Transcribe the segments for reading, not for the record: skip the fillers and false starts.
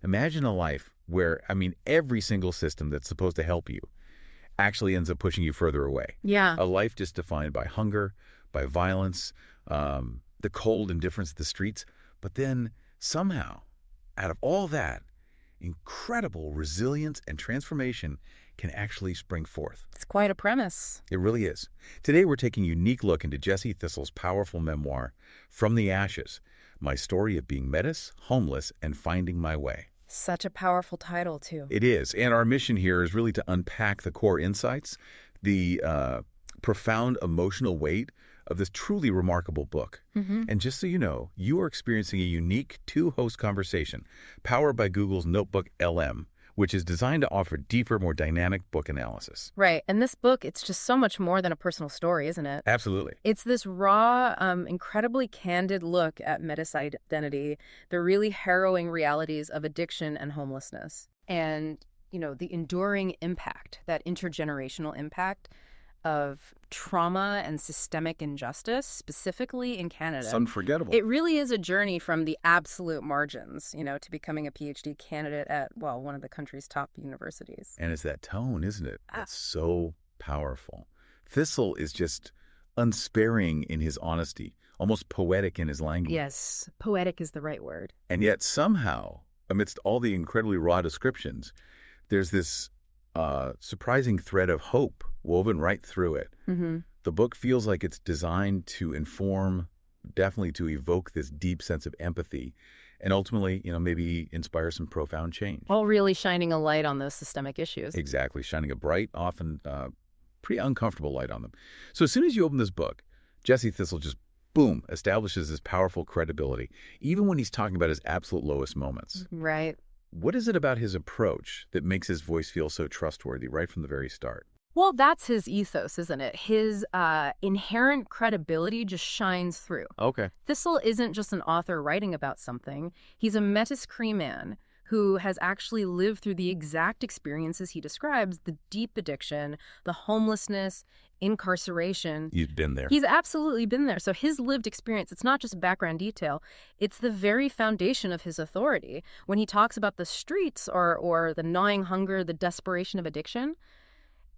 Imagine a life where, I mean, every single system that's supposed to help you actually ends up pushing you further away. Yeah. A life just defined by hunger, by violence, the cold indifference of the streets. But then somehow, out of all that, incredible resilience and transformation can actually spring forth. It's quite a premise. It really is. Today we're taking a unique look into Jessie Thistle's powerful memoir, From the Ashes, My Story of Being Métis, Homeless, and Finding My Way. Such a powerful title, too. It is, and our mission here is really to unpack the core insights, the profound emotional weight of this truly remarkable book. And just so you know, you are experiencing a unique two-host conversation powered by Google's NotebookLM, which is designed to offer deeper, more dynamic book analysis. Right. And this book, it's just so much more than a personal story, isn't it? Absolutely. It's this raw, incredibly candid look at Métis identity, the really harrowing realities of addiction and homelessness, and, you know, the enduring impact, that intergenerational impact of trauma and systemic injustice, specifically in Canada. It's unforgettable. It really is a journey from the absolute margins, you know, to becoming a PhD candidate at, well, one of the country's top universities. And it's that tone, isn't it? That's so powerful. Thistle is just unsparing in his honesty, almost poetic in his language. Yes, poetic is the right word. And yet somehow, amidst all the incredibly raw descriptions, there's this surprising thread of hope woven right through it. The book feels like it's designed to inform, definitely to evoke this deep sense of empathy, and ultimately, you know, maybe inspire some profound change. All really shining a light on those systemic issues. Exactly, shining a bright, often pretty uncomfortable light on them. So as soon as you open this book, Jessie Thistle just, boom, establishes his powerful credibility, even when he's talking about his absolute lowest moments. Right. What is it about his approach that makes his voice feel so trustworthy right from the very start? Well, that's his ethos, isn't it? His inherent credibility just shines through. Okay. Thistle isn't just an author writing about something. He's a Métis Cree man who has actually lived through the exact experiences he describes, the deep addiction, the homelessness, incarceration. You've been there. He's absolutely been there. So his lived experience, it's not just background detail. It's the very foundation of his authority. When he talks about the streets or the gnawing hunger, the desperation of addiction,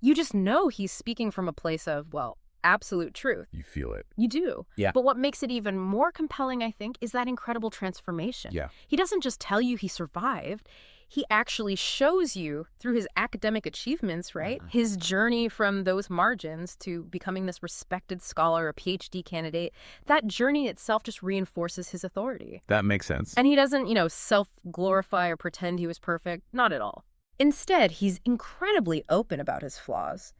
you just know he's speaking from a place of, well, absolute truth. You feel it. You do. Yeah. But what makes it even more compelling, I think, is that incredible transformation. Yeah. He doesn't just tell you he survived. He actually shows you through his academic achievements, right? His journey from those margins to becoming this respected scholar, a PhD candidate. That journey itself just reinforces his authority. That makes sense. And he doesn't, you know, self-glorify or pretend he was perfect. Not at all. Instead, he's incredibly open about his flaws,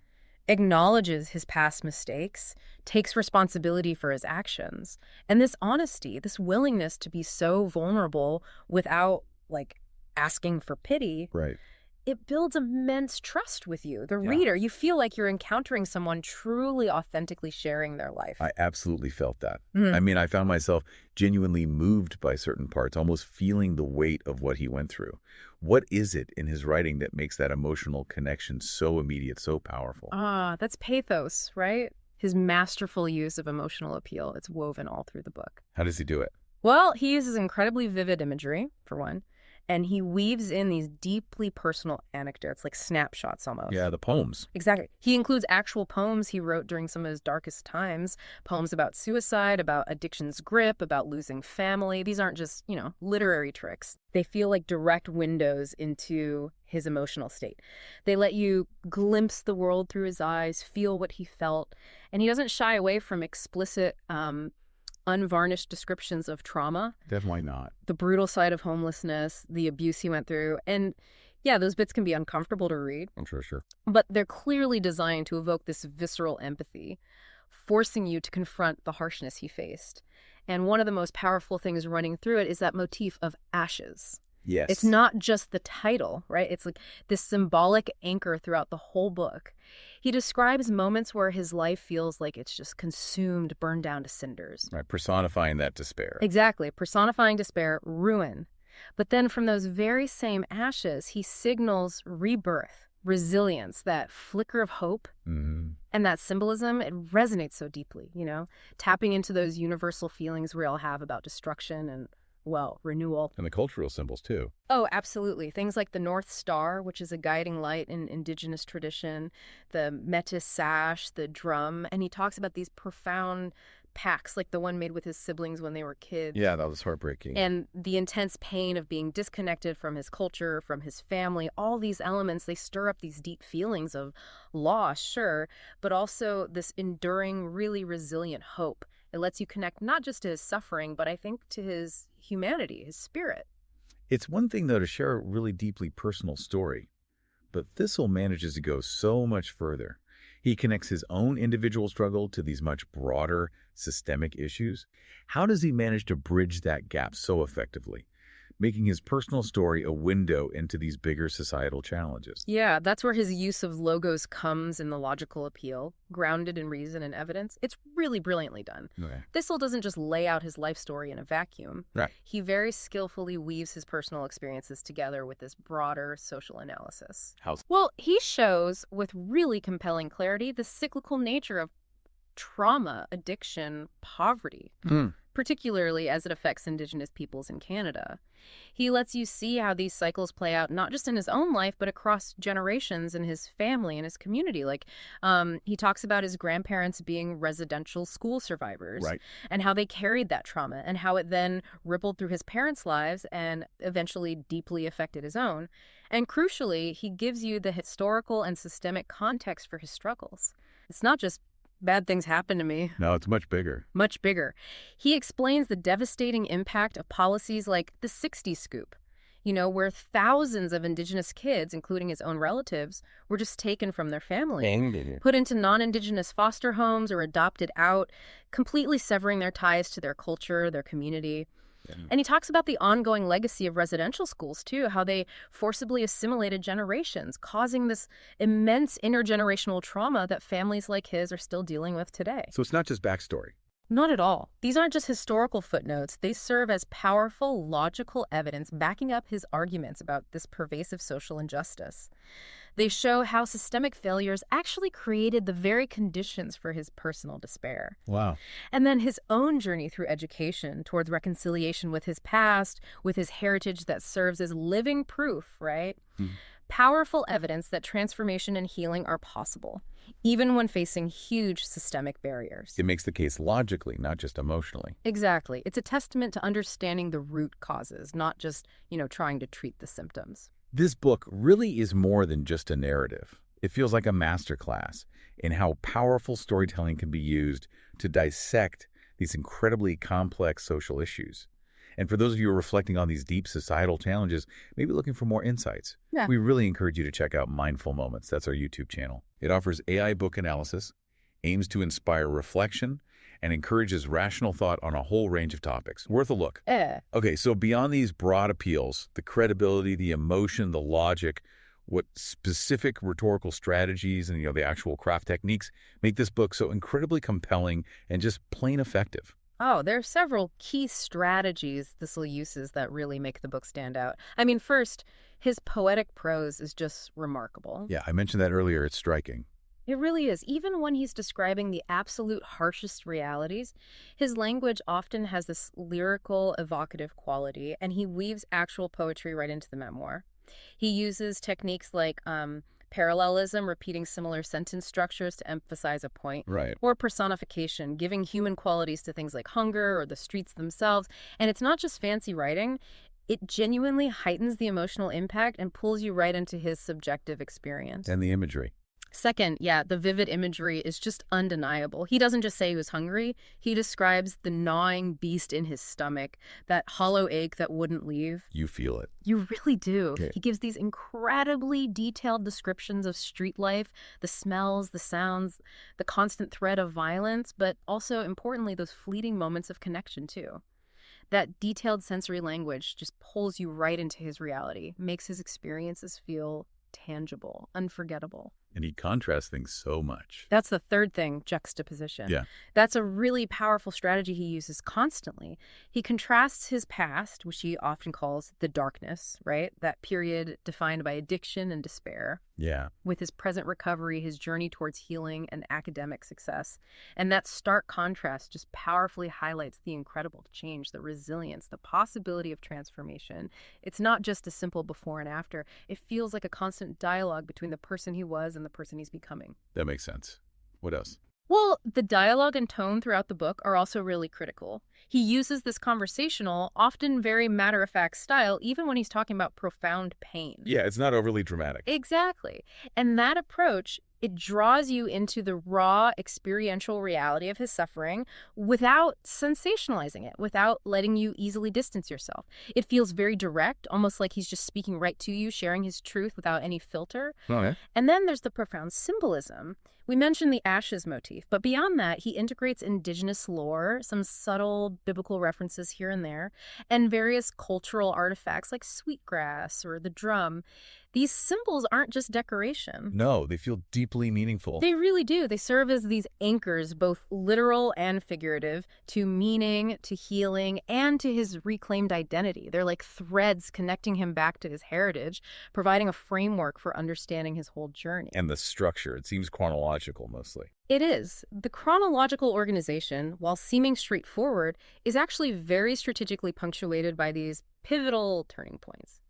acknowledges his past mistakes, takes responsibility for his actions. And this honesty, this willingness to be so vulnerable without, like, asking for pity, Right. it builds immense trust with you, the reader. You feel like you're encountering someone truly, authentically sharing their life. I absolutely felt that. I mean, I found myself genuinely moved by certain parts, almost feeling the weight of what he went through. What is it in his writing that makes that emotional connection so immediate, so powerful? That's pathos, right? His masterful use of emotional appeal. It's woven all through the book. How does he do it? Well, he uses incredibly vivid imagery, for one, and he weaves in these deeply personal anecdotes, like snapshots almost. Yeah, the poems. Exactly. He includes actual poems he wrote during some of his darkest times, poems about suicide, about addiction's grip, about losing family. These aren't just, you know, literary tricks. They feel like direct windows into his emotional state. They let you glimpse the world through his eyes, feel what he felt, and he doesn't shy away from explicit, unvarnished descriptions of trauma. Definitely not. The brutal side of homelessness, the abuse he went through. And yeah, those bits can be uncomfortable to read. I'm sure. But they're clearly designed to evoke this visceral empathy, forcing you to confront the harshness he faced. And one of the most powerful things running through it is that motif of ashes. Yes. It's not just the title, right? It's like this symbolic anchor throughout the whole book. He describes moments where his life feels like it's just consumed, burned down to cinders. Right, personifying that despair. Exactly. Personifying despair, ruin. But then from those very same ashes, he signals rebirth, resilience, that flicker of hope. And that symbolism, it resonates so deeply, you know, tapping into those universal feelings we all have about destruction and well, renewal. And the cultural symbols, too. Oh, absolutely. Things like the North Star, which is a guiding light in Indigenous tradition, the Métis sash, the drum, and he talks about these profound pacts, like the one made with his siblings when they were kids. Yeah, that was heartbreaking. And the intense pain of being disconnected from his culture, from his family, all these elements, they stir up these deep feelings of loss, sure, but also this enduring, really resilient hope. It lets you connect not just to his suffering, but I think to his humanity, his spirit. It's one thing, though, to share a really deeply personal story, but Thistle manages to go so much further. He connects his own individual struggle to these much broader systemic issues. How does he manage to bridge that gap so effectively, making his personal story a window into these bigger societal challenges? Yeah, that's where his use of logos comes in the logical appeal, grounded in reason and evidence. It's really brilliantly done. Okay. Thistle doesn't just lay out his life story in a vacuum. Right. He very skillfully weaves his personal experiences together with this broader social analysis. How's Well, he shows with really compelling clarity the cyclical nature of trauma, addiction, poverty, particularly as it affects Indigenous peoples in Canada. He lets you see how these cycles play out not just in his own life, but across generations in his family and his community. Like, he talks about his grandparents being residential school survivors, Right. and how they carried that trauma and how it then rippled through his parents' lives and eventually deeply affected his own. And crucially, he gives you the historical and systemic context for his struggles. It's not just bad things happen to me. No, it's much bigger. Much bigger. He explains the devastating impact of policies like the 60 scoop, where thousands of Indigenous kids, including his own relatives, were just taken from their family, put into non-Indigenous foster homes or adopted out, completely severing their ties to their culture, their community. And he talks about the ongoing legacy of residential schools, too, how they forcibly assimilated generations, causing this immense intergenerational trauma that families like his are still dealing with today. So it's not just backstory. Not at all. These aren't just historical footnotes. They serve as powerful, logical evidence backing up his arguments about this pervasive social injustice. They show how systemic failures actually created the very conditions for his personal despair. Wow. And then his own journey through education towards reconciliation with his past, with his heritage that serves as living proof, right? Powerful evidence that transformation and healing are possible, even when facing huge systemic barriers. It makes the case logically, not just emotionally. Exactly. It's a testament to understanding the root causes, not just, trying to treat the symptoms. This book really is more than just a narrative. It feels like a masterclass in how powerful storytelling can be used to dissect these incredibly complex social issues. And for those of you who are reflecting on these deep societal challenges, maybe looking for more insights, we really encourage you to check out Mindful Moments. That's our YouTube channel. It offers AI book analysis, aims to inspire reflection, and encourages rational thought on a whole range of topics. Worth a look. Okay, so beyond these broad appeals, the credibility, the emotion, the logic, what specific rhetorical strategies and the actual craft techniques make this book so incredibly compelling and just plain effective. Oh, there are several key strategies Thistle uses that really make the book stand out. I mean, first, his poetic prose is just remarkable. Yeah, I mentioned that earlier. It's striking. It really is. Even when he's describing the absolute harshest realities, his language often has this lyrical, evocative quality, and he weaves actual poetry right into the memoir. He uses techniques like parallelism, repeating similar sentence structures to emphasize a point, Right. or personification, giving human qualities to things like hunger or the streets themselves. And it's not just fancy writing. It genuinely heightens the emotional impact and pulls you right into his subjective experience. And the imagery. Second, the vivid imagery is just undeniable. He doesn't just say he was hungry. He describes the gnawing beast in his stomach, that hollow ache that wouldn't leave. You feel it. You really do. Okay. He gives these incredibly detailed descriptions of street life, the smells, the sounds, the constant threat of violence, but also, importantly, those fleeting moments of connection, too. That detailed sensory language just pulls you right into his reality, makes his experiences feel tangible, unforgettable. And he contrasts things so much. That's the third thing, juxtaposition. Yeah. That's a really powerful strategy he uses constantly. He contrasts his past, which he often calls the darkness, right? That period defined by addiction and despair, Yeah. with his present recovery, his journey towards healing and academic success. And that stark contrast just powerfully highlights the incredible change, the resilience, the possibility of transformation. It's not just a simple before and after. It feels like a constant dialogue between the person he was and the person he's becoming. That makes sense. What else? Well, the dialogue and tone throughout the book are also really critical. He uses this conversational, often very matter-of-fact style, even when he's talking about profound pain. Yeah, it's not overly dramatic. Exactly. And that approach, it draws you into the raw experiential reality of his suffering without sensationalizing it, without letting you easily distance yourself. It feels very direct, almost like he's just speaking right to you, sharing his truth without any filter. Okay. And then there's the profound symbolism. We mentioned the ashes motif, but beyond that, he integrates indigenous lore, some subtle biblical references here and there, and various cultural artifacts like sweetgrass or the drum. These symbols aren't just decoration. No, they feel deeply meaningful. They really do. They serve as these anchors, both literal and figurative, to meaning, to healing, and to his reclaimed identity. They're like threads connecting him back to his heritage, providing a framework for understanding his whole journey. And the structure, it seems chronological mostly. It is. The chronological organization, while seeming straightforward, is actually very strategically punctuated by these pivotal turning points.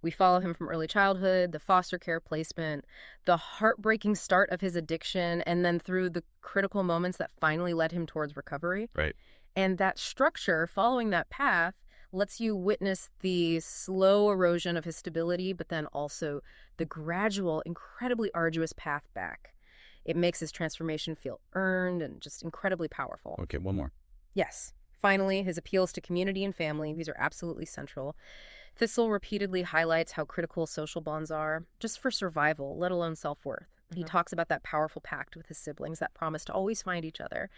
We follow him from early childhood, the foster care placement, the heartbreaking start of his addiction, and then through the critical moments that finally led him towards recovery. Right. And that structure, following that path, lets you witness the slow erosion of his stability, but then also the gradual, incredibly arduous path back. It makes his transformation feel earned and just incredibly powerful. Okay, one more. Yes. Finally, his appeals to community and family, these are absolutely central. Thistle repeatedly highlights how critical social bonds are, just for survival, let alone self-worth. He talks about that powerful pact with his siblings that promise to always find each other.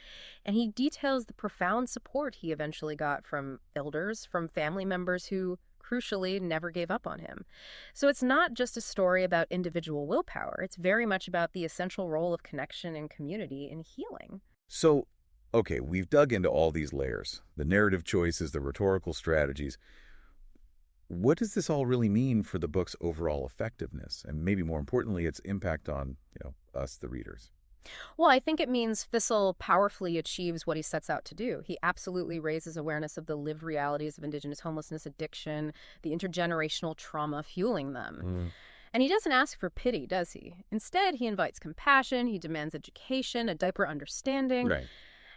And he details the profound support he eventually got from elders, from family members who, crucially, never gave up on him. So it's not just a story about individual willpower. It's very much about the essential role of connection and community in healing. So, okay, we've dug into all these layers, the narrative choices, the rhetorical strategies. What does this all really mean for the book's overall effectiveness, and maybe more importantly, its impact on, us, the readers? Well, I think it means Thistle powerfully achieves what he sets out to do. He absolutely raises awareness of the lived realities of Indigenous homelessness, addiction, the intergenerational trauma fueling them. And he doesn't ask for pity, does he? Instead, he invites compassion, he demands education, a deeper understanding. Right.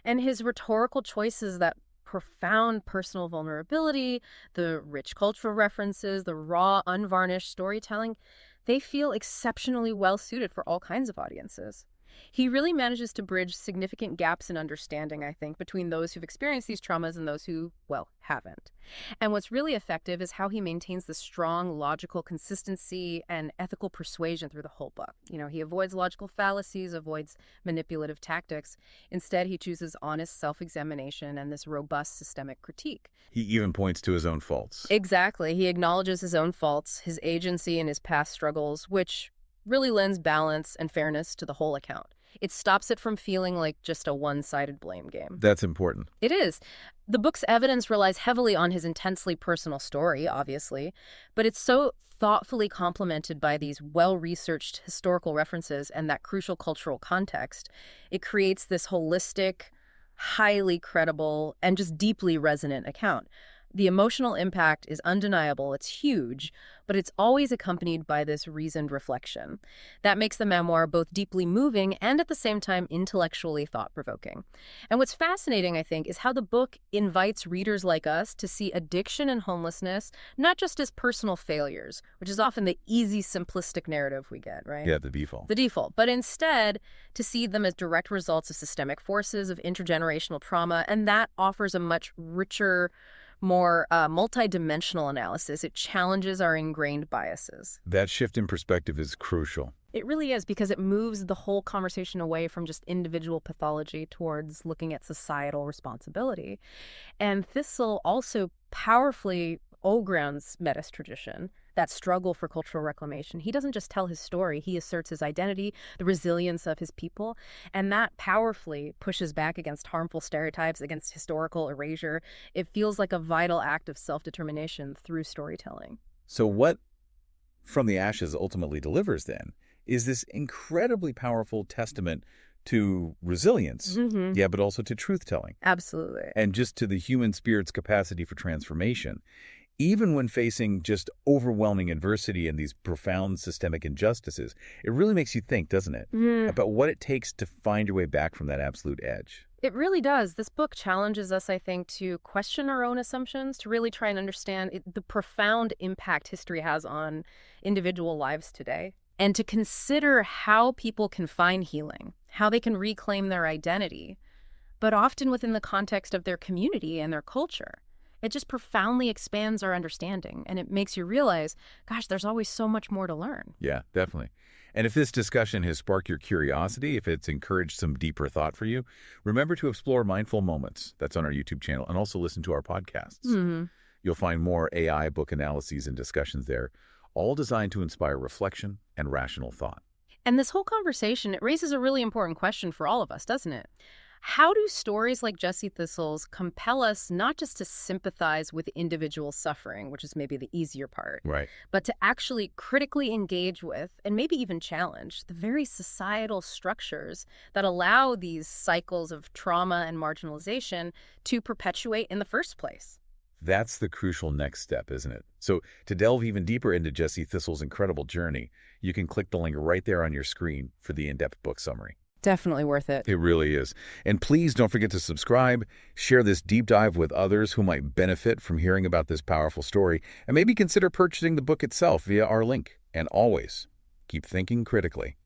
And his rhetorical choices, that profound personal vulnerability, the rich cultural references, the raw, unvarnished storytelling, they feel exceptionally well suited for all kinds of audiences. He really manages to bridge significant gaps in understanding, I think, between those who've experienced these traumas and those who, well, haven't. And what's really effective is how he maintains the strong logical consistency and ethical persuasion through the whole book. He avoids logical fallacies, avoids manipulative tactics. Instead, he chooses honest self-examination and this robust systemic critique. He even points to his own faults. Exactly. He acknowledges his own faults, his agency, and his past struggles, which really lends balance and fairness to the whole account. It stops it from feeling like just a one-sided blame game. That's important. It is. The book's evidence relies heavily on his intensely personal story, obviously, but it's so thoughtfully complemented by these well-researched historical references and that crucial cultural context. It creates this holistic, highly credible, and just deeply resonant account. The emotional impact is undeniable, it's huge, but it's always accompanied by this reasoned reflection. That makes the memoir both deeply moving and at the same time intellectually thought-provoking. And what's fascinating, I think, is how the book invites readers like us to see addiction and homelessness not just as personal failures, which is often the easy, simplistic narrative we get, right? Yeah, the default. The default, but instead to see them as direct results of systemic forces, of intergenerational trauma, and that offers a much richer, more multidimensional analysis. It challenges our ingrained biases. That shift in perspective is crucial. It really is, because it moves the whole conversation away from just individual pathology towards looking at societal responsibility. And Thistle also powerfully grounds Métis tradition. that struggle for cultural reclamation. He doesn't just tell his story, he asserts his identity, the resilience of his people, and that powerfully pushes back against harmful stereotypes, against historical erasure. It feels like a vital act of self-determination through storytelling. So what From the Ashes ultimately delivers, then, is this incredibly powerful testament to resilience, yeah, but also to truth-telling, Absolutely. and just to the human spirit's capacity for transformation. Even when facing just overwhelming adversity and these profound systemic injustices, it really makes you think, doesn't it, about what it takes to find your way back from that absolute edge. It really does. This book challenges us, I think, to question our own assumptions, to really try and understand the profound impact history has on individual lives today, and to consider how people can find healing, how they can reclaim their identity, but often within the context of their community and their culture. It just profoundly expands our understanding, and it makes you realize, gosh, there's always so much more to learn. Yeah, definitely. And if this discussion has sparked your curiosity, if it's encouraged some deeper thought for you, remember to explore Mindful Moments. That's on our YouTube channel, and also listen to our podcasts. You'll find more AI book analyses and discussions there, all designed to inspire reflection and rational thought. And this whole conversation, it raises a really important question for all of us, doesn't it? How do stories like Jesse Thistle's compel us not just to sympathize with individual suffering, which is maybe the easier part, Right. but to actually critically engage with and maybe even challenge the very societal structures that allow these cycles of trauma and marginalization to perpetuate in the first place? That's the crucial next step, isn't it? So to delve even deeper into Jesse Thistle's incredible journey, you can click the link right there on your screen for the in-depth book summary. Definitely worth it. It really is. And please don't forget to subscribe, share this deep dive with others who might benefit from hearing about this powerful story, and maybe consider purchasing the book itself via our link. And always, keep thinking critically.